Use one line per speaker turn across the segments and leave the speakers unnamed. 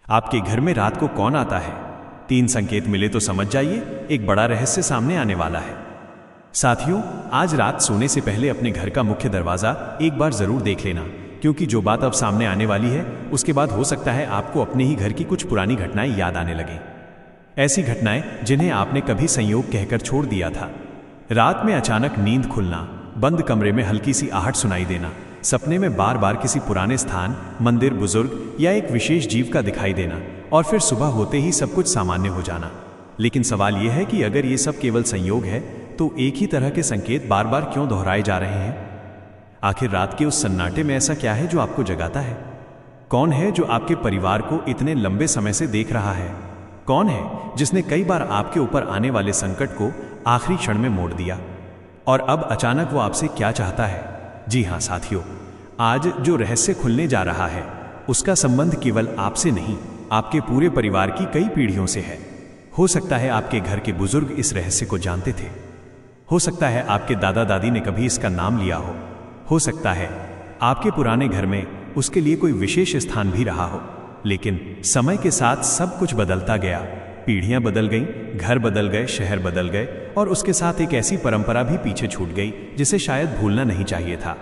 आपके घर में रात को कौन आता है? 3 संकेत मिले तो समझ जाइए एक बड़ा रहस्य सामने आने वाला है। साथियों, आज रात सोने से पहले अपने घर का मुख्य दरवाजा एक बार जरूर देख लेना, क्योंकि जो बात अब सामने आने वाली है उसके बाद हो सकता है आपको अपने ही घर की कुछ पुरानी घटनाएं याद आने लगें। ऐसी घटनाएं जिन्हें आपने कभी संयोग कहकर छोड़ दिया था। रात में अचानक नींद खुलना, बंद कमरे में हल्की सी आहट सुनाई देना, सपने में बार बार किसी पुराने स्थान, मंदिर, बुजुर्ग या एक विशेष जीव का दिखाई देना, और फिर सुबह होते ही सब कुछ सामान्य हो जाना। लेकिन सवाल यह है कि अगर ये सब केवल संयोग है तो एक ही तरह के संकेत बार बार क्यों दोहराए जा रहे हैं? आखिर रात के उस सन्नाटे में ऐसा क्या है जो आपको जगाता है? कौन है जो आपके परिवार को इतने लंबे समय से देख रहा है? कौन है जिसने कई बार आपके ऊपर आने वाले संकट को आखिरी क्षण में मोड़ दिया? और अब अचानक वो आपसे क्या चाहता है? जी हाँ साथियों, आज जो रहस्य खुलने जा रहा है उसका संबंध केवल आपसे नहीं, आपके पूरे परिवार की कई पीढ़ियों से है। हो सकता है आपके घर के बुजुर्ग इस रहस्य को जानते थे। हो सकता है आपके दादा दादी ने कभी इसका नाम लिया हो सकता है आपके पुराने घर में उसके लिए कोई विशेष स्थान भी रहा हो। लेकिन समय के साथ सब कुछ बदलता गया। पीढ़ियां बदल गईं, घर बदल गए, शहर बदल गए, और उसके साथ एक ऐसी परंपरा भी पीछे छूट गई जिसे शायद भूलना नहीं चाहिए था।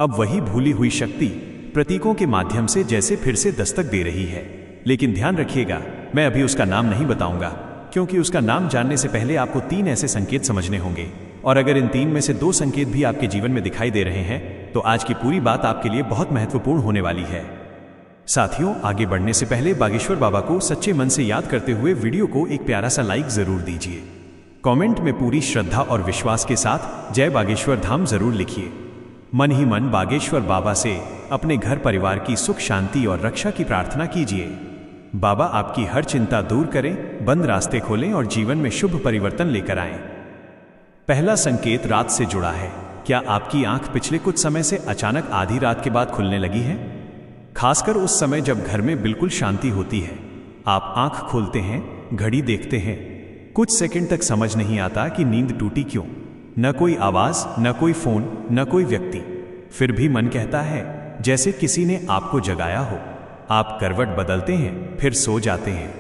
अब वही भूली हुई शक्ति प्रतीकों के माध्यम से जैसे फिर से दस्तक दे रही है। लेकिन ध्यान रखिएगा, मैं अभी उसका नाम नहीं बताऊंगा, क्योंकि उसका नाम जानने से पहले आपको 3 ऐसे संकेत समझने होंगे। और अगर इन 3 में से 2 संकेत भी आपके जीवन में दिखाई दे रहे हैं तो आज की पूरी बात आपके लिए बहुत महत्वपूर्ण होने वाली है। साथियों, आगे बढ़ने से पहले बागेश्वर बाबा को सच्चे मन से याद करते हुए वीडियो को एक प्यारा सा लाइक जरूर दीजिए। कमेंट में पूरी श्रद्धा और विश्वास के साथ जय बागेश्वर धाम जरूर लिखिए। मन ही मन बागेश्वर बाबा से अपने घर परिवार की सुख शांति और रक्षा की प्रार्थना कीजिए। बाबा आपकी हर चिंता दूर करें, बंद रास्ते खोलें और जीवन में शुभ परिवर्तन लेकर आएं। पहला संकेत रात से जुड़ा है। क्या आपकी आंख पिछले कुछ समय से अचानक आधी रात के बाद खुलने लगी है? खासकर उस समय जब घर में बिल्कुल शांति होती है। आप आंख खोलते हैं, घड़ी देखते हैं, कुछ सेकंड तक समझ नहीं आता कि नींद टूटी क्यों। न कोई आवाज, न कोई फोन, न कोई व्यक्ति, फिर भी मन कहता है जैसे किसी ने आपको जगाया हो। आप करवट बदलते हैं, फिर सो जाते हैं।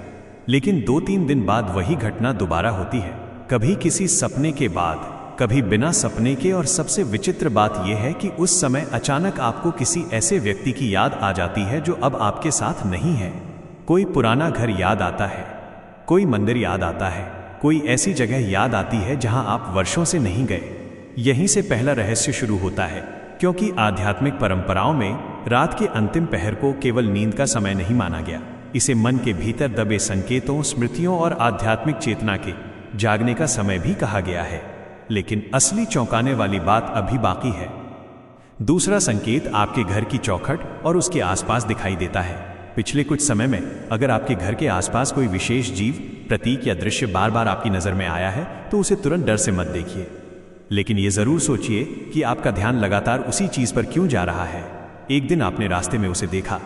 लेकिन 2-3 दिन बाद वही घटना दोबारा होती है, कभी किसी सपने के बाद, कभी बिना सपने के। और सबसे विचित्र बात यह है कि उस समय अचानक आपको किसी ऐसे व्यक्ति की याद आ जाती है जो अब आपके साथ नहीं है। कोई पुराना घर याद आता है, कोई मंदिर याद आता है, कोई ऐसी जगह याद आती है जहां आप वर्षों से नहीं गए। यहीं से पहला रहस्य शुरू होता है, क्योंकि आध्यात्मिक परंपराओं में रात के अंतिम पहर को केवल नींद का समय नहीं माना गया। इसे मन के भीतर दबे संकेतों, स्मृतियों और आध्यात्मिक चेतना के जागने का समय भी कहा गया है। लेकिन असली चौंकाने वाली बात अभी बाकी है। दूसरा संकेत आपके घर की चौखट और उसके आसपास दिखाई देता है। पिछले कुछ समय में अगर आपके घर के आसपास कोई विशेष जीव, प्रतीक या दृश्य बार बार आपकी नजर में आया है तो उसे तुरंत डर से मत देखिए। लेकिन यह जरूर सोचिए कि आपका ध्यान लगातार उसी चीज पर क्यों जा रहा है। एक दिन आपने रास्ते में उसे देखा,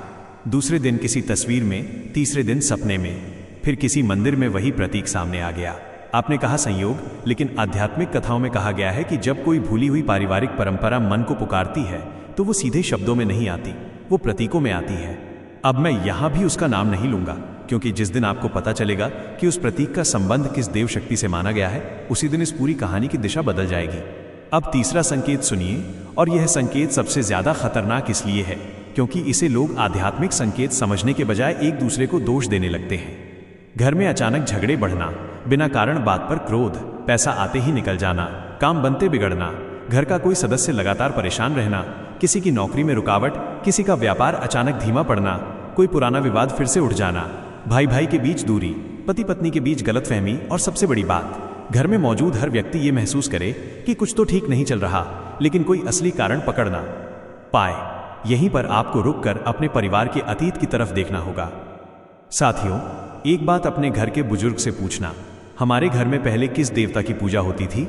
दूसरे दिन किसी तस्वीर में, तीसरे दिन सपने में, फिर किसी मंदिर में वही प्रतीक सामने आ गया। आपने कहा संयोग, लेकिन आध्यात्मिक कथाओं में कहा गया है कि जब कोई भूली हुई पारिवारिक परंपरा मन को पुकारती है तो वो सीधे शब्दों में नहीं आती, वो प्रतीकों में आती है। अब मैं यहां भी उसका नाम नहीं लूंगा, क्योंकि जिस दिन आपको पता चलेगा कि उस प्रतीक का संबंध किस देव शक्ति से माना गया है, उसी दिन इस पूरी कहानी की दिशा बदल जाएगी। अब तीसरा संकेत सुनिए, और यह संकेत सबसे ज्यादा खतरनाक इसलिए है क्योंकि इसे लोग आध्यात्मिक संकेत समझने के बजाय एक दूसरे को दोष देने लगते हैं। घर में अचानक झगड़े बढ़ना, बिना कारण बात पर क्रोध, पैसा आते ही निकल जाना, काम बनते बिगड़ना, घर का कोई सदस्य लगातार परेशान रहना, किसी की नौकरी में रुकावट, किसी का व्यापार अचानक धीमा पड़ना, कोई पुराना विवाद फिर से उठ जाना, भाई भाई के बीच दूरी, पति पत्नी के बीच गलतफहमी, और सबसे बड़ी बात, घर में मौजूद हर व्यक्ति ये महसूस करे कि कुछ तो ठीक नहीं चल रहा, लेकिन कोई असली कारण पकड़ ना पाए। यहीं पर आपको रुककर अपने परिवार के अतीत की तरफ देखना होगा। साथियों, एक बात अपने घर के बुजुर्ग से पूछना, हमारे घर में पहले किस देवता की पूजा होती थी?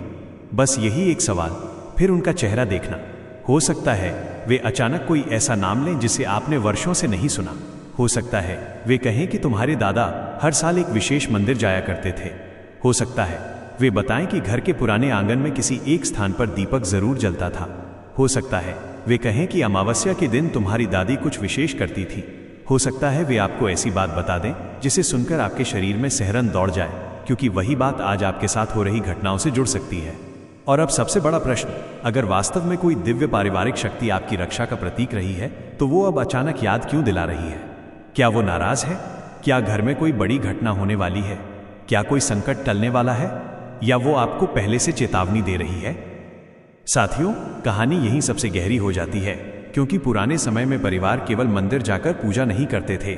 बस यही एक सवाल। फिर उनका चेहरा देखना। हो सकता है वे अचानक कोई ऐसा नाम लें जिसे आपने वर्षों से नहीं सुना। हो सकता है वे कहें कि तुम्हारे दादा हर साल एक विशेष मंदिर जाया करते थे। हो सकता है वे बताएं कि घर के पुराने आंगन में किसी एक स्थान पर दीपक जरूर जलता था। हो सकता है वे कहें कि अमावस्या के दिन तुम्हारी दादी कुछ विशेष करती थी। हो सकता है वे आपको ऐसी बात बता दें जिसे सुनकर आपके शरीर में सिहरन दौड़ जाए, क्योंकि वही बात आज आपके साथ हो रही घटनाओं से जुड़ सकती है। और अब सबसे बड़ा प्रश्न, अगर वास्तव में कोई दिव्य पारिवारिक शक्ति आपकी रक्षा का प्रतीक रही है, तो वो अब अचानक याद क्यों दिला रही है? क्या वो नाराज है? क्या घर में कोई बड़ी घटना होने वाली है? क्या कोई संकट टलने वाला है? या वो आपको पहले से चेतावनी दे रही है? साथियों, कहानी यहीं सबसे गहरी हो जाती है, क्योंकि पुराने समय में परिवार केवल मंदिर जाकर पूजा नहीं करते थे।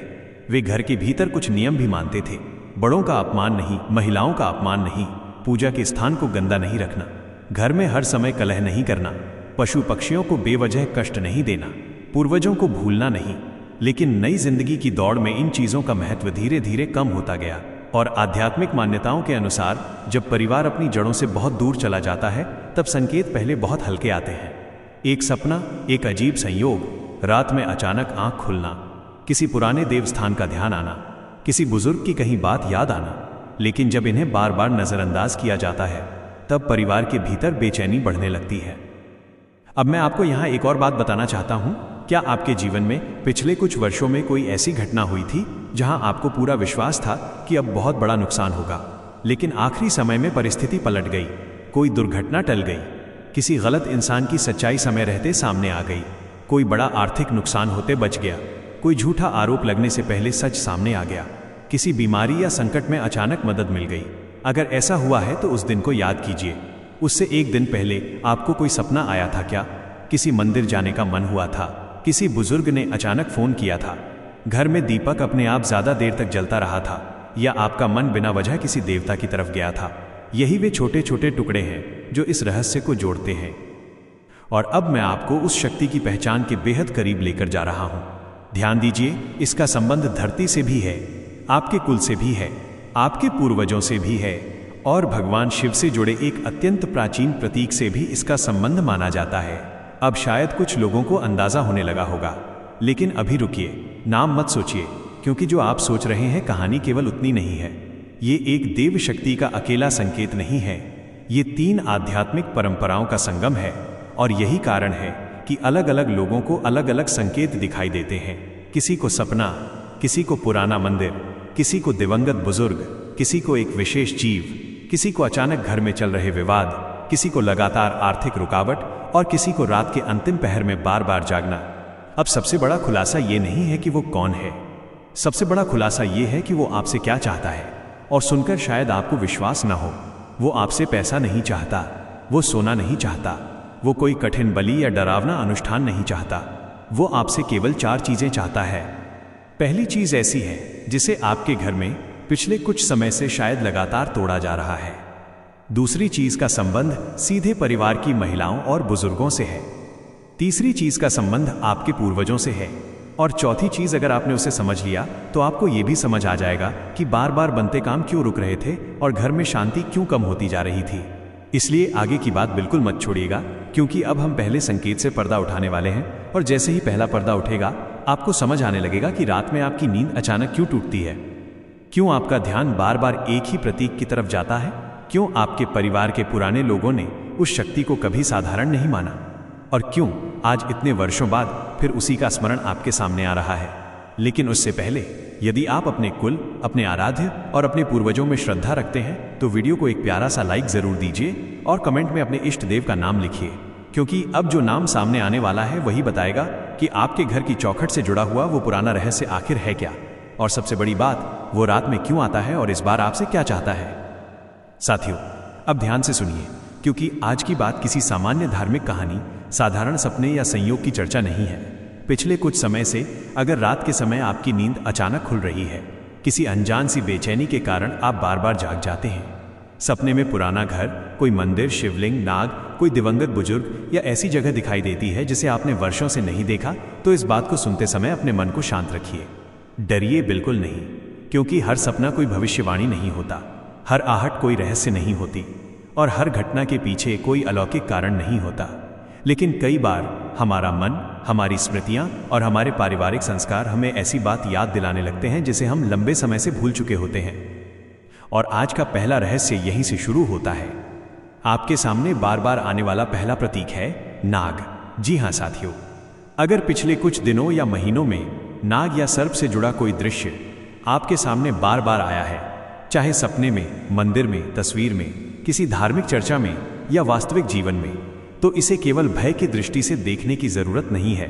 वे घर के भीतर कुछ नियम भी मानते थे। बड़ों का अपमान नहीं, महिलाओं का अपमान नहीं, पूजा के स्थान को गंदा नहीं रखना, घर में हर समय कलह नहीं करना, पशु पक्षियों को बेवजह कष्ट नहीं देना, पूर्वजों को भूलना नहीं। लेकिन नई जिंदगी की दौड़ में इन चीजों का महत्व धीरे धीरे कम होता गया, और आध्यात्मिक मान्यताओं के अनुसार जब परिवार अपनी जड़ों से बहुत दूर चला जाता है, तब संकेत पहले बहुत हल्के आते हैं। एक सपना, एक अजीब संयोग, रात में अचानक आंख खुलना, किसी पुराने देवस्थान का ध्यान आना, किसी बुजुर्ग की कहीं बात याद आना। लेकिन जब इन्हें बार बार नजरअंदाज किया जाता है, तब परिवार के भीतर बेचैनी बढ़ने लगती है। अब मैं आपको यहाँ एक और बात बताना चाहता हूँ। क्या आपके जीवन में पिछले कुछ वर्षों में कोई ऐसी घटना हुई थी जहां आपको पूरा विश्वास था कि अब बहुत बड़ा नुकसान होगा, लेकिन आखिरी समय में परिस्थिति पलट गई? कोई दुर्घटना टल गई, किसी गलत इंसान की सच्चाई समय रहते सामने आ गई, कोई बड़ा आर्थिक नुकसान होते बच गया, कोई झूठा आरोप लगने से पहले सच सामने आ गया, किसी बीमारी या संकट में अचानक मदद मिल गई। अगर ऐसा हुआ है तो उस दिन को याद कीजिए। उससे एक दिन पहले आपको कोई सपना आया था क्या? किसी मंदिर जाने का मन हुआ था? किसी बुजुर्ग ने अचानक फोन किया था? घर में दीपक अपने आप ज्यादा देर तक जलता रहा था? या आपका मन बिना वजह किसी देवता की तरफ गया था? यही वे छोटे छोटे टुकड़े हैं जो इस रहस्य को जोड़ते हैं। और अब मैं आपको उस शक्ति की पहचान के बेहद करीब लेकर जा रहा हूं। ध्यान दीजिए, इसका संबंध धरती से भी है, आपके कुल से भी है, आपके पूर्वजों से भी है, और भगवान शिव से जुड़े एक अत्यंत प्राचीन प्रतीक से भी इसका संबंध माना जाता है। अब शायद कुछ लोगों को अंदाजा होने लगा होगा, लेकिन अभी रुकिए, नाम मत सोचिए, क्योंकि जो आप सोच रहे हैं कहानी केवल उतनी नहीं है। ये एक देव शक्ति का अकेला संकेत नहीं है, ये 3 आध्यात्मिक परंपराओं का संगम है। और यही कारण है कि अलग अलग लोगों को अलग अलग संकेत दिखाई देते हैं। किसी को सपना, किसी को पुराना मंदिर, किसी को दिवंगत बुजुर्ग, किसी को एक विशेष जीव, किसी को अचानक घर में चल रहे विवाद, किसी को लगातार आर्थिक रुकावट, और किसी को रात के अंतिम पहर में बार बार जागना। अब सबसे बड़ा खुलासा ये नहीं है कि वो कौन है, सबसे बड़ा खुलासा ये है कि वो आपसे क्या चाहता है। और सुनकर शायद आपको विश्वास न हो, वो आपसे पैसा नहीं चाहता, वो सोना नहीं चाहता, वो कोई कठिन बलि या डरावना अनुष्ठान नहीं चाहता। वो आपसे केवल 4 चीजें चाहता है। पहली चीज ऐसी है जिसे आपके घर में पिछले कुछ समय से शायद लगातार तोड़ा जा रहा है। दूसरी चीज का संबंध सीधे परिवार की महिलाओं और बुजुर्गों से है। तीसरी चीज का संबंध आपके पूर्वजों से है। और चौथी चीज, अगर आपने उसे समझ लिया तो आपको यह भी समझ आ जाएगा कि बार बार बनते काम क्यों रुक रहे थे और घर में शांति क्यों कम होती जा रही थी। इसलिए आगे की बात बिल्कुल मत छोड़िएगा, क्योंकि अब हम पहले संकेत से पर्दा उठाने वाले हैं। और जैसे ही पहला पर्दा उठेगा, आपको समझ आने लगेगा कि रात में आपकी नींद अचानक क्यों टूटती है, क्यों आपका ध्यान बार बार एक ही प्रतीक की तरफ जाता है, क्यों आपके परिवार के पुराने लोगों ने उस शक्ति को कभी साधारण नहीं माना, और क्यों आज इतने वर्षों बाद फिर उसी का स्मरण आपके सामने आ रहा है। लेकिन उससे पहले, यदि आप अपने कुल, अपने आराध्य और अपने पूर्वजों में श्रद्धा रखते हैं तो वीडियो को एक प्यारा सा लाइक जरूर दीजिए और कमेंट में अपने इष्ट देव का नाम लिखिए, क्योंकि अब जो नाम सामने आने वाला है वही बताएगा कि आपके घर की चौखट से जुड़ा हुआ वो पुराना रहस्य आखिर है क्या, और सबसे बड़ी बात, वो रात में क्यों आता है और इस बार आपसे क्या चाहता है। साथियों, अब ध्यान से सुनिए, क्योंकि आज की बात किसी सामान्य धार्मिक कहानी, साधारण सपने या संयोग की चर्चा नहीं है। पिछले कुछ समय से अगर रात के समय आपकी नींद अचानक खुल रही है, किसी अनजान सी बेचैनी के कारण आप बार बार जाग जाते हैं, सपने में पुराना घर, कोई मंदिर, शिवलिंग, नाग, कोई दिवंगत बुजुर्ग या ऐसी जगह दिखाई देती है जिसे आपने वर्षों से नहीं देखा, तो इस बात को सुनते समय अपने मन को शांत रखिए। डरिए बिल्कुल नहीं, क्योंकि हर सपना कोई भविष्यवाणी नहीं होता, हर आहट कोई रहस्य नहीं होती, और हर घटना के पीछे कोई अलौकिक कारण नहीं होता। लेकिन कई बार हमारा मन, हमारी स्मृतियां और हमारे पारिवारिक संस्कार हमें ऐसी बात याद दिलाने लगते हैं जिसे हम लंबे समय से भूल चुके होते हैं। और आज का पहला रहस्य यहीं से शुरू होता है। आपके सामने बार बार आने वाला पहला प्रतीक है नाग। जी हां साथियों, अगर पिछले कुछ दिनों या महीनों में नाग या सर्प से जुड़ा कोई दृश्य आपके सामने बार बार आया है, चाहे सपने में, मंदिर में, तस्वीर में, किसी धार्मिक चर्चा में या वास्तविक जीवन में, तो इसे केवल भय की दृष्टि से देखने की जरूरत नहीं है।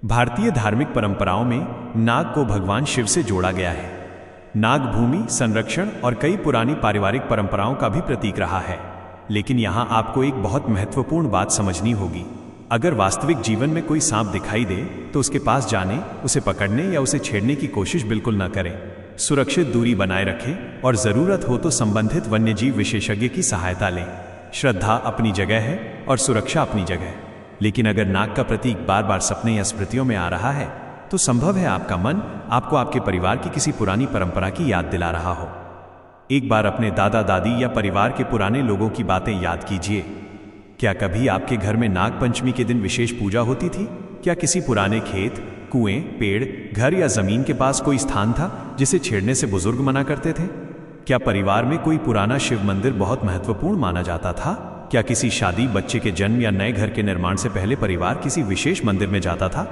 भारतीय धार्मिक परंपराओं में नाग को भगवान शिव से जोड़ा गया है। नाग भूमि, संरक्षण और कई पुरानी पारिवारिक परंपराओं का भी प्रतीक रहा है। लेकिन यहाँ आपको एक बहुत महत्वपूर्ण बात समझनी होगी। अगर वास्तविक जीवन में कोई सांप दिखाई दे तो उसके पास जाने, उसे पकड़ने या उसे छेड़ने की कोशिश बिल्कुल न करें। सुरक्षित दूरी बनाए रखें और जरूरत हो तो संबंधित वन्यजीव विशेषज्ञ की सहायता लें। श्रद्धा अपनी जगह है और सुरक्षा अपनी जगह। लेकिन अगर नाग का प्रतीक बार बार सपने या स्मृतियों में आ रहा है तो संभव है आपका मन आपको आपके परिवार की किसी पुरानी परंपरा की याद दिला रहा हो। एक बार अपने दादा दादी या परिवार के पुराने लोगों की बातें याद कीजिए। क्या कभी आपके घर में नाग पंचमी के दिन विशेष पूजा होती थी? क्या किसी पुराने खेत, कुएं, पेड़, घर या जमीन के पास कोई स्थान था जिसे छेड़ने से बुजुर्ग मना करते थे? क्या परिवार में कोई पुराना शिव मंदिर बहुत महत्वपूर्ण माना जाता था? क्या किसी शादी, बच्चे के जन्म या नए घर के निर्माण से पहले परिवार किसी विशेष मंदिर में जाता था?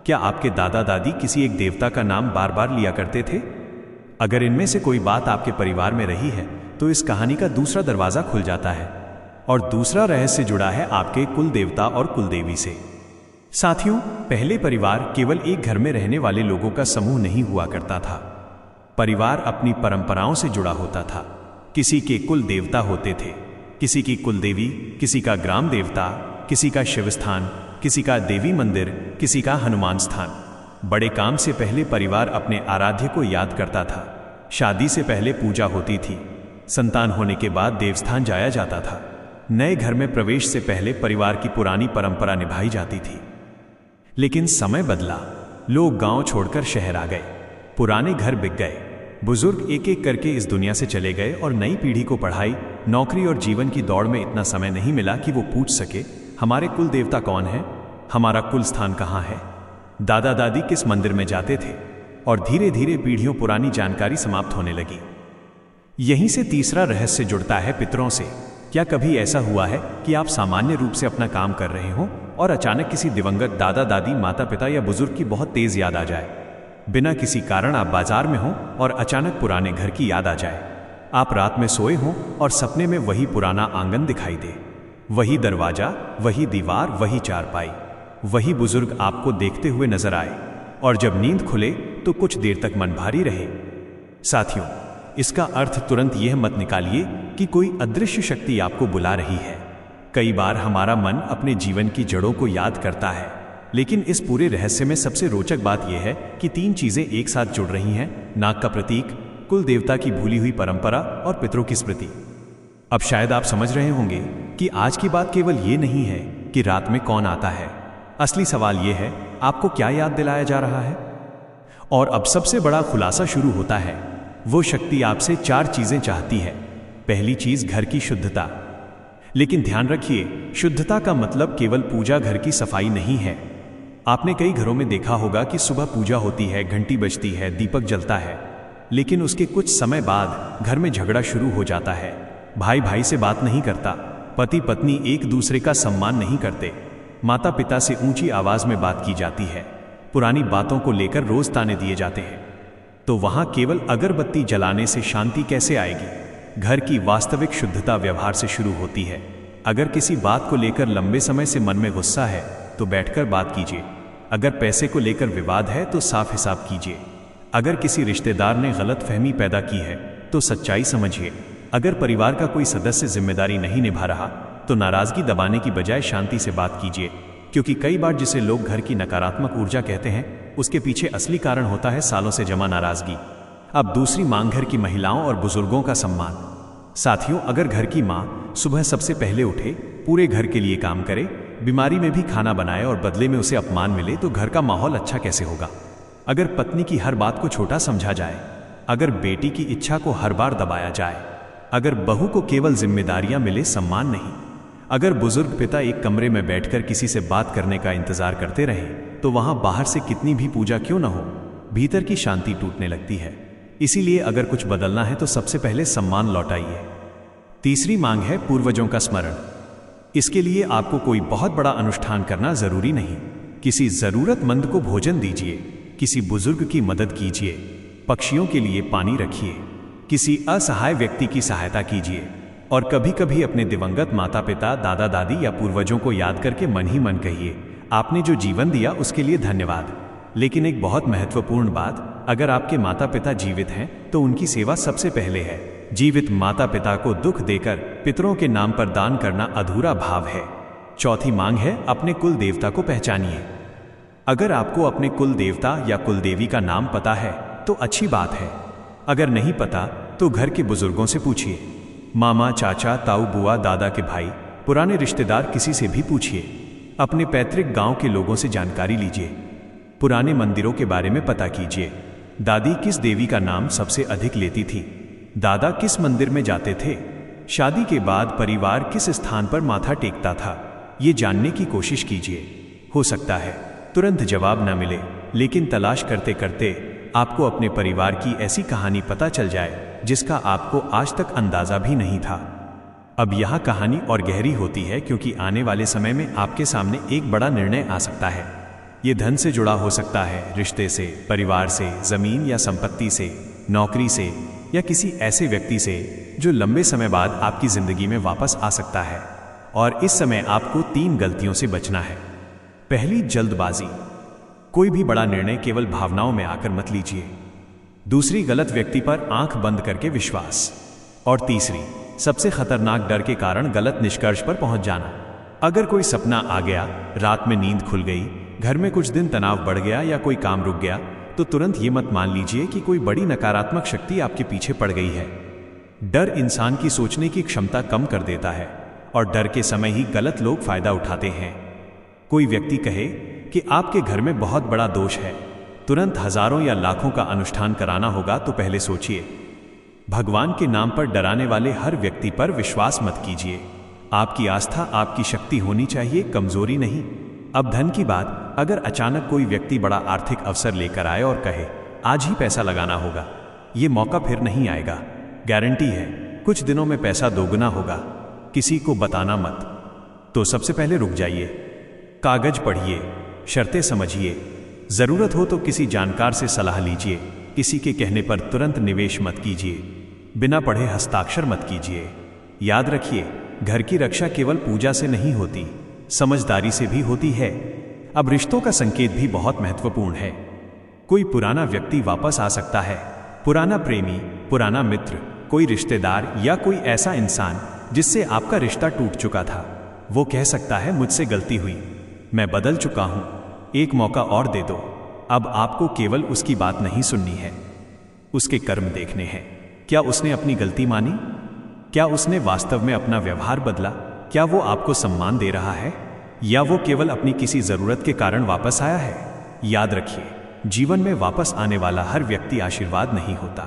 क्या आपके दादा दादी किसी एक देवता का नाम बार बार लिया करते थे? अगर इनमें से कोई बात आपके परिवार में रही है तो इस कहानी का दूसरा दरवाजा खुल जाता है और दूसरा रहस्य जुड़ा है आपके कुल देवता और कुलदेवी से। साथियों, पहले परिवार केवल एक घर में रहने वाले लोगों का समूह नहीं हुआ करता था। परिवार अपनी परंपराओं से जुड़ा होता था। किसी के कुल देवता होते थे, किसी की कुलदेवी, किसी का ग्राम देवता, किसी का शिव स्थान, किसी का देवी मंदिर, किसी का हनुमान स्थान। बड़े काम से पहले परिवार अपने आराध्य को याद करता था। शादी से पहले पूजा होती थी। संतान होने के बाद देवस्थान जाया जाता था। नए घर में प्रवेश से पहले परिवार की पुरानी परंपरा निभाई जाती थी। लेकिन समय बदला, लोग गांव छोड़कर शहर आ गए, पुराने घर बिक गए, बुजुर्ग एक एक करके इस दुनिया से चले गए और नई पीढ़ी को पढ़ाई, नौकरी और जीवन की दौड़ में इतना समय नहीं मिला कि वो पूछ सके हमारे कुल देवता कौन है, हमारा कुल स्थान कहाँ है, दादा दादी किस मंदिर में जाते थे। और धीरे धीरे पीढ़ियों पुरानी जानकारी समाप्त होने लगी। यहीं से तीसरा रहस्य जुड़ता है पितरों से। क्या कभी ऐसा हुआ है कि आप सामान्य रूप से अपना काम कर रहे हो और अचानक किसी दिवंगत दादा दादी, माता पिता या बुजुर्ग की बहुत तेज याद आ जाए? बिना किसी कारण आप बाजार में हो और अचानक पुराने घर की याद आ जाए। आप रात में सोए हो और सपने में वही पुराना आंगन दिखाई दे, वही दरवाजा, वही दीवार, वही चारपाई, वही बुजुर्ग आपको देखते हुए नजर आए और जब नींद खुले तो कुछ देर तक मन भारी रहे। साथियों, इसका अर्थ तुरंत यह मत निकालिए कि कोई अदृश्य शक्ति आपको बुला रही है। कई बार हमारा मन अपने जीवन की जड़ों को याद करता है, लेकिन इस पूरे रहस्य में सबसे रोचक बात यह है कि तीन चीजें एक साथ जुड़ रही हैं: नाग का प्रतीक, कुल देवता की भूली हुई परंपरा और पितरों की स्मृति। अब शायद आप समझ रहे होंगे कि आज की बात केवल ये नहीं है कि रात में कौन आता है। असली सवाल यह है, आपको क्या याद दिलाया जा रहा है? और अब सबसे बड़ा खुलासा शुरू होता है। वो शक्ति आपसे चार चीजें चाहती है। पहली चीज, घर की शुद्धता। लेकिन ध्यान रखिए, शुद्धता का मतलब केवल पूजा घर की सफाई नहीं है। आपने कई घरों में देखा होगा कि सुबह पूजा होती है, घंटी बजती है, दीपक जलता है, लेकिन उसके कुछ समय बाद घर में झगड़ा शुरू हो जाता है। भाई भाई से बात नहीं करता, पति पत्नी एक दूसरे का सम्मान नहीं करते, माता पिता से ऊंची आवाज में बात की जाती है, पुरानी बातों को लेकर रोज ताने दिए जाते हैं। तो वहां केवल अगरबत्ती जलाने से शांति कैसे आएगी? घर की वास्तविक शुद्धता व्यवहार से शुरू होती है। अगर किसी बात को लेकर लंबे समय से मन में गुस्सा है तो बैठकर बात कीजिए। अगर पैसे को लेकर विवाद है तो साफ हिसाब कीजिए। अगर किसी रिश्तेदार ने गलतफहमी पैदा की है तो सच्चाई समझिए। अगर परिवार का कोई सदस्य जिम्मेदारी नहीं निभा रहा तो नाराजगी दबाने की बजाय शांति से बात कीजिए, क्योंकि कई बार जिसे लोग घर की नकारात्मक ऊर्जा कहते हैं उसके पीछे असली कारण होता है सालों से जमा नाराजगी। अब दूसरी मांग, घर की महिलाओं और बुजुर्गों का सम्मान। साथियों, अगर घर की माँ सुबह सबसे पहले उठे, पूरे घर के लिए काम करे, बीमारी में भी खाना बनाए और बदले में उसे अपमान मिले तो घर का माहौल अच्छा कैसे होगा? अगर पत्नी की हर बात को छोटा समझा जाए, अगर बेटी की इच्छा को हर बार दबाया जाए, अगर बहू को केवल जिम्मेदारियां मिले, सम्मान नहीं, अगर बुजुर्ग पिता एक कमरे में बैठकर किसी से बात करने का इंतजार करते रहे तो वहां बाहर से कितनी भी पूजा क्यों न हो, भीतर की शांति टूटने लगती है। इसीलिए अगर कुछ बदलना है तो सबसे पहले सम्मान लौटाइए। तीसरी मांग है पूर्वजों का स्मरण। इसके लिए आपको कोई बहुत बड़ा अनुष्ठान करना जरूरी नहीं। किसी जरूरतमंद को भोजन दीजिए, किसी बुजुर्ग की मदद कीजिए, पक्षियों के लिए पानी रखिए, किसी असहाय व्यक्ति की सहायता कीजिए और कभी कभी अपने दिवंगत माता पिता, दादा दादी या पूर्वजों को याद करके मन ही मन कहिए, आपने जो जीवन दिया उसके लिए धन्यवाद। लेकिन एक बहुत महत्वपूर्ण बात, अगर आपके माता पिता जीवित हैं तो उनकी सेवा सबसे पहले है। जीवित माता पिता को दुख देकर पितरों के नाम पर दान करना अधूरा भाव है। चौथी मांग है, अपने कुल देवता को पहचानिए। अगर आपको अपने कुल देवता या कुल देवी का नाम पता है तो अच्छी बात है, अगर नहीं पता तो घर के बुजुर्गों से पूछिए। मामा, चाचा, ताऊ, बुआ, दादा के भाई, पुराने रिश्तेदार, किसी से भी पूछिए। अपने पैतृक गांव के लोगों से जानकारी लीजिए। पुराने मंदिरों के बारे में पता कीजिए। दादी किस देवी का नाम सबसे अधिक लेती थी? दादा किस मंदिर में जाते थे? शादी के बाद परिवार किस स्थान पर माथा टेकता था? ये जानने की कोशिश कीजिए। हो सकता है तुरंत जवाब न मिले, लेकिन तलाश करते करते आपको अपने परिवार की ऐसी कहानी पता चल जाए जिसका आपको आज तक अंदाजा भी नहीं था। अब यह कहानी और गहरी होती है क्योंकि आने वाले समय में आपके सामने एक बड़ा निर्णय आ सकता है। ये धन से जुड़ा हो सकता है, रिश्ते से, परिवार से, जमीन या संपत्ति से, नौकरी से या किसी ऐसे व्यक्ति से जो लंबे समय बाद आपकी जिंदगी में वापस आ सकता है। और इस समय आपको 3 गलतियों से बचना है। पहली, जल्दबाजी। कोई भी बड़ा निर्णय केवल भावनाओं में आकर मत लीजिए। दूसरी, गलत व्यक्ति पर आंख बंद करके विश्वास। और तीसरी, सबसे खतरनाक डर के कारण गलत निष्कर्ष पर पहुंच जाना। अगर कोई सपना आ गया, रात में नींद खुल गई, घर में कुछ दिन तनाव बढ़ गया या कोई काम रुक गया, तो तुरंत ये मत मान लीजिए कि कोई बड़ी नकारात्मक शक्ति आपके पीछे पड़ गई है। डर इंसान की सोचने की क्षमता कम कर देता है और डर के समय ही गलत लोग फायदा उठाते हैं। कोई व्यक्ति कहे कि आपके घर में बहुत बड़ा दोष है, तुरंत हजारों या लाखों का अनुष्ठान कराना होगा, तो पहले सोचिए। भगवान के नाम पर डराने वाले हर व्यक्ति पर विश्वास मत कीजिए। आपकी आस्था आपकी शक्ति होनी चाहिए, कमजोरी नहीं। अब धन की बात, अगर अचानक कोई व्यक्ति बड़ा आर्थिक अवसर लेकर आए और कहे आज ही पैसा लगाना होगा, ये मौका फिर नहीं आएगा, गारंटी है कुछ दिनों में पैसा दोगुना होगा, किसी को बताना मत। तो सबसे पहले रुक जाइए, कागज पढ़िए, शर्तें समझिए, जरूरत हो तो किसी जानकार से सलाह लीजिए। किसी के कहने पर तुरंत निवेश मत कीजिए, बिना पढ़े हस्ताक्षर मत कीजिए। याद रखिए, घर की रक्षा केवल पूजा से नहीं होती, समझदारी से भी होती है। अब रिश्तों का संकेत भी बहुत महत्वपूर्ण है। कोई पुराना व्यक्ति वापस आ सकता है, पुराना प्रेमी, पुराना मित्र, कोई रिश्तेदार या कोई ऐसा इंसान जिससे आपका रिश्ता टूट चुका था। वो कह सकता है मुझसे गलती हुई, मैं बदल चुका हूं, एक मौका और दे दो। अब आपको केवल उसकी बात नहीं सुननी है, उसके कर्म देखने हैं। क्या उसने अपनी गलती मानी? क्या उसने वास्तव में अपना व्यवहार बदला? क्या वो आपको सम्मान दे रहा है या वो केवल अपनी किसी जरूरत के कारण वापस आया है? याद रखिए, जीवन में वापस आने वाला हर व्यक्ति आशीर्वाद नहीं होता।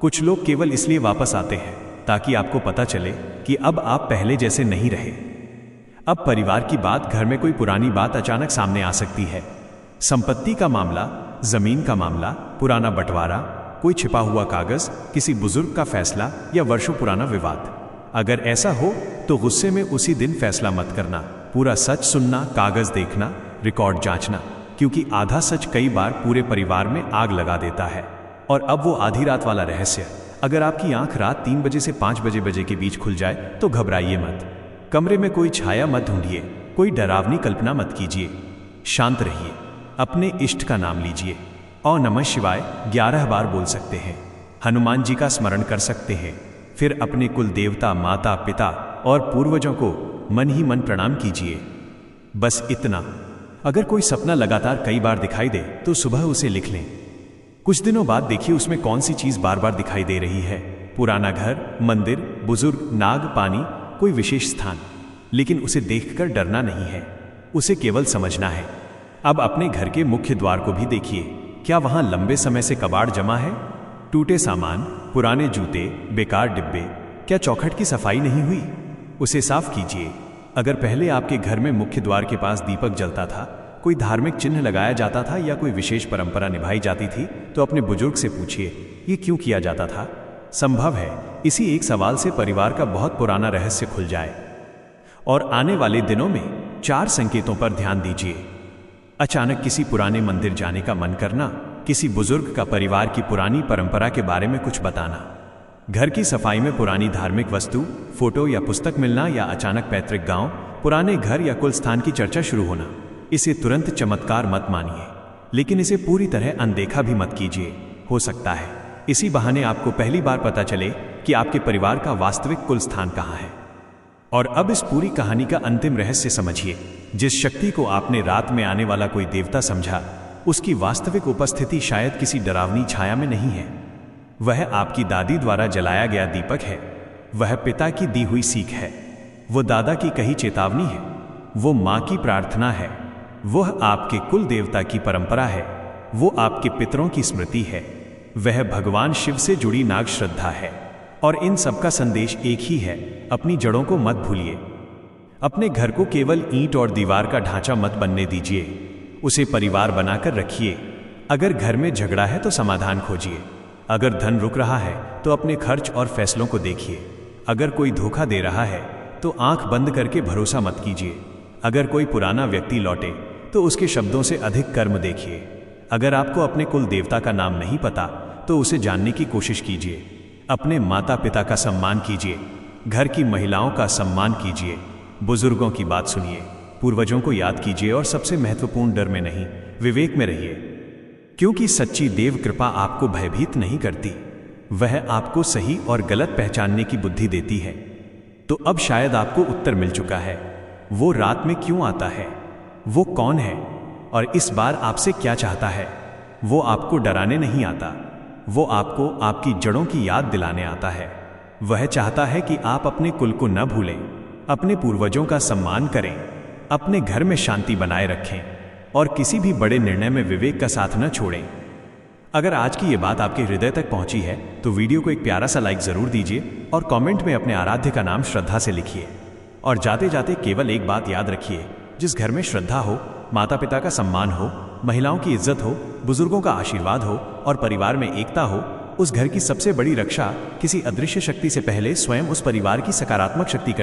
कुछ लोग केवल इसलिए वापस आते हैं ताकि आपको पता चले कि अब आप पहले जैसे नहीं रहे। अब परिवार की बात, घर में कोई पुरानी बात अचानक सामने आ सकती है। संपत्ति का मामला, जमीन का मामला, पुराना बंटवारा, कोई छिपा हुआ कागज, किसी बुजुर्ग का फैसला या वर्षों पुराना विवाद। अगर ऐसा हो तो गुस्से में उसी दिन फैसला मत करना, पूरा सच सुनना, कागज देखना, रिकॉर्ड जांचना, क्योंकि आधा सच कई बार पूरे परिवार में आग लगा देता है। और अब वो आधी रात वाला रहस्य, अगर आपकी आंख रात 3 बजे से 5 बजे के बीच खुल जाए तो घबराइए मत। कमरे में कोई छाया मत ढूंढिए, कोई डरावनी कल्पना मत कीजिए, शांत रहिए, अपने इष्ट का नाम लीजिए। और नमः शिवाय 11 बार बोल सकते हैं, हनुमान जी का स्मरण कर सकते हैं, फिर अपने कुल देवता, माता पिता और पूर्वजों को मन ही मन प्रणाम कीजिए। बस इतना। अगर कोई सपना लगातार कई बार दिखाई दे तो सुबह उसे लिख लें। कुछ दिनों बाद देखिए उसमें कौन सी चीज बार बार दिखाई दे रही है। पुराना घर, मंदिर, बुजुर्ग, नाग, पानी, कोई विशेष स्थान। लेकिन उसे देखकर डरना नहीं है, उसे केवल समझना है। अब अपने घर के मुख्य द्वार को भी देखिए, क्या वहां लंबे समय से कबाड़ जमा है? टूटे सामान, पुराने जूते, बेकार डिब्बे, क्या चौखट की सफाई नहीं हुई? उसे साफ कीजिए। अगर पहले आपके घर में मुख्य द्वार के पास दीपक जलता था, कोई धार्मिक चिन्ह लगाया जाता था या कोई विशेष परंपरा निभाई जाती थी, तो अपने बुजुर्ग से पूछिए ये क्यों किया जाता था। संभव है इसी एक सवाल से परिवार का बहुत पुराना रहस्य खुल जाए। और आने वाले दिनों में 4 संकेतों पर ध्यान दीजिए। अचानक किसी पुराने मंदिर जाने का मन करना, किसी बुजुर्ग का परिवार की पुरानी परंपरा के बारे में कुछ बताना, घर की सफाई में पुरानी धार्मिक वस्तु, फोटो या पुस्तक मिलना, या अचानक पैतृक गांव, पुराने घर या कुल स्थान की चर्चा शुरू होना। इसे तुरंत चमत्कार मत मानिए, लेकिन इसे पूरी तरह अनदेखा भी मत कीजिए। हो सकता है इसी बहाने आपको पहली बार पता चले कि आपके परिवार का वास्तविक कुल स्थान कहाँ है। और अब इस पूरी कहानी का अंतिम रहस्य समझिए। जिस शक्ति को आपने रात में आने वाला कोई देवता समझा, उसकी वास्तविक उपस्थिति शायद किसी डरावनी छाया में नहीं है। वह आपकी दादी द्वारा जलाया गया दीपक है, वह पिता की दी हुई सीख है, वो दादा की कही चेतावनी है, वो माँ की प्रार्थना है, वह आपके कुल देवता की परंपरा है, वो आपके पितरों की स्मृति है, वह भगवान शिव से जुड़ी नाग श्रद्धा है। और इन सबका संदेश एक ही है, अपनी जड़ों को मत भूलिए। अपने घर को केवल ईंट और दीवार का ढांचा मत बनने दीजिए, उसे परिवार बनाकर रखिए। अगर घर में झगड़ा है तो समाधान खोजिए, अगर धन रुक रहा है तो अपने खर्च और फैसलों को देखिए, अगर कोई धोखा दे रहा है तो आंख बंद करके भरोसा मत कीजिए, अगर कोई पुराना व्यक्ति लौटे तो उसके शब्दों से अधिक कर्म देखिए। अगर आपको अपने कुल देवता का नाम नहीं पता तो उसे जानने की कोशिश कीजिए। अपने माता पिता का सम्मान कीजिए, घर की महिलाओं का सम्मान कीजिए, बुजुर्गों की बात सुनिए, पूर्वजों को याद कीजिए और सबसे महत्वपूर्ण, डर में नहीं, विवेक में रहिए। क्योंकि सच्ची देव कृपा आपको भयभीत नहीं करती, वह आपको सही और गलत पहचानने की बुद्धि देती है। तो अब शायद आपको उत्तर मिल चुका है, वो रात में क्यों आता है, वो कौन है, और इस बार आपसे क्या चाहता है। वो आपको डराने नहीं आता, वो आपको आपकी जड़ों की याद दिलाने आता है। वह चाहता है कि आप अपने कुल को न भूलें, अपने पूर्वजों का सम्मान करें, अपने घर में शांति बनाए रखें और किसी भी बड़े निर्णय में विवेक का साथ न छोड़ें। अगर आज की ये बात आपके हृदय तक पहुंची है तो वीडियो को एक प्यारा सा लाइक जरूर दीजिए और कमेंट में अपने आराध्य का नाम श्रद्धा से लिखिए। और जाते जाते केवल एक बात याद रखिए, जिस घर में श्रद्धा हो, माता पिता का सम्मान हो, महिलाओं की इज्जत हो, बुजुर्गों का आशीर्वाद हो और परिवार में एकता हो, उस घर की सबसे बड़ी रक्षा किसी अदृश्य शक्ति से पहले स्वयं उस परिवार की सकारात्मक शक्ति करती है।